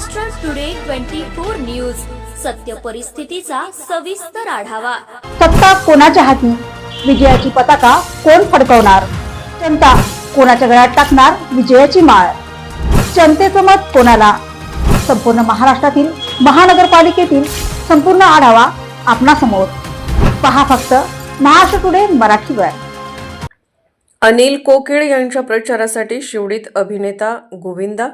Maharashtra today 24 news, सत्य परिस्थितीचा सविस्तर आढावा। सत्ता कोणाच्या हाती, विजयाची पताका कोण फडकवणार, जनता कोणाच्या गळ्यात टाकणार विजयाची माळ, जनतेचं मत कोणाला, संपूर्ण महाराष्ट्रातील महानगरपालिकेतील संपूर्ण आढावा आपणासमोर पहा फक्त महाराष्ट्र टुडे मराठीवर। अनिल कोकिळ यांच्या प्रचारासाठी शिवडीत अभिनेता गोविंदा।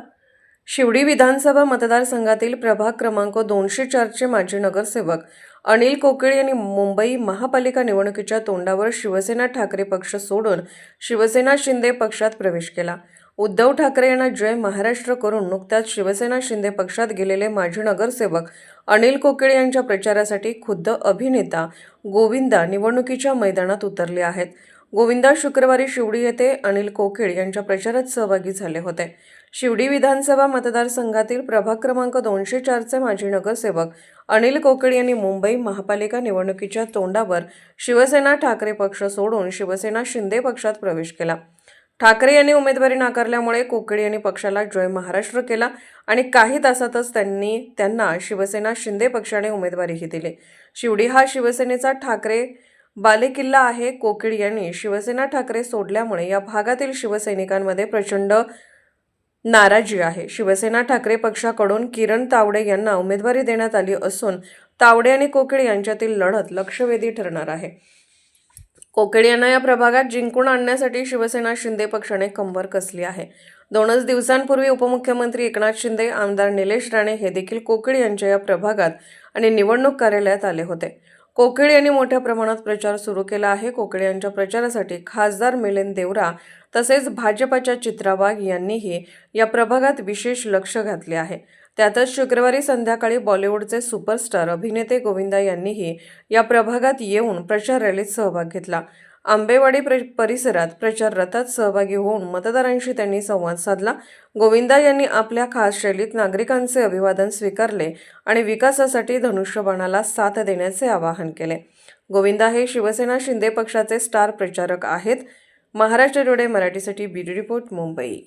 शिवडी विधानसभा मतदारसंघातील प्रभाग क्रमांक 204 चे माजी नगरसेवक अनिल कोकिळ यांनी मुंबई महापालिका निवडणुकीच्या तोंडावर शिवसेना ठाकरे पक्ष सोडून शिवसेना शिंदे पक्षात प्रवेश केला। उद्धव ठाकरे यांना जय महाराष्ट्र करून नुकत्याच शिवसेना शिंदे पक्षात गेलेले माजी नगरसेवक अनिल कोकिळ यांच्या प्रचारासाठी खुद्द अभिनेता गोविंदा निवडणुकीच्या मैदानात उतरले आहेत। गोविंदा शुक्रवारी शिवडी येथे अनिल कोकिळ यांच्या प्रचारात सहभागी झाले होते। शिवडी विधानसभा मतदारसंघातील प्रभाग क्रमांक 204 चे माजी नगरसेवक अनिल कोकिळ यांनी मुंबई महापालिका निवडणुकीच्या तोंडावर शिवसेना ठाकरे पक्ष सोडून शिवसेना शिंदे पक्षात प्रवेश केला। ठाकरे यांनी उमेदवारी नाकारल्यामुळे कोकिळ यांनी पक्षाला जय महाराष्ट्र केला आणि काही तासातच त्यांना शिवसेना शिंदे पक्षाने उमेदवारीही दिली। शिवडी हा शिवसेनेचा ठाकरे बालेकिल्ला आहे। कोकिळ यांनी शिवसेना ठाकरे सोडल्यामुळे या भागातील शिवसैनिकांमध्ये प्रचंड नाराजी आहे। शिवसेना ठाकरे पक्षाकडून किरण तावडे यांना उमेदवारी देण्यात आली असून तावडे आणि कोकिळ यांच्यातील लढत लक्षवेधी ठरणार आहे। कोकिळ यांना या प्रभागात जिंकून आणण्यासाठी शिवसेना शिंदे पक्षाने कंबर कसली आहे। 2 दिवसांपूर्वी उपमुख्यमंत्री एकनाथ शिंदे, आमदार निलेश राणे हे देखील कोकिळ यांच्या या प्रभागात आणि निवडणूक कार्यालयात आले होते। कोकिळ यांनी मोठ्या प्रमाणात प्रचार सुरू केला आहे। कोकिळ यांच्या प्रचारासाठी खासदार मिलिंद देवरा तसेच भाजपच्या चित्रा वाघ यांनीही या प्रभागात विशेष लक्ष घातले आहे। त्यातच शुक्रवारी संध्याकाळी बॉलिवूडचे सुपरस्टार अभिनेते गोविंदा यांनीही या प्रभागात येऊन प्रचार रॅलीत सहभाग घेतला। आंबेवाडी परिसरात प्रचार रथात सहभागी होऊन मतदारांशी त्यांनी संवाद साधला। गोविंदा यांनी आपल्या खास शैलीत नागरिकांचे अभिवादन स्वीकारले आणि विकासासाठी धनुष्यबाणाला साथ देण्याचे आवाहन केले। गोविंदा हे शिवसेना शिंदे पक्षाचे स्टार प्रचारक आहेत। महाराष्ट्र टुडे मराठीसाठी ब्युरो रिपोर्ट, मुंबई।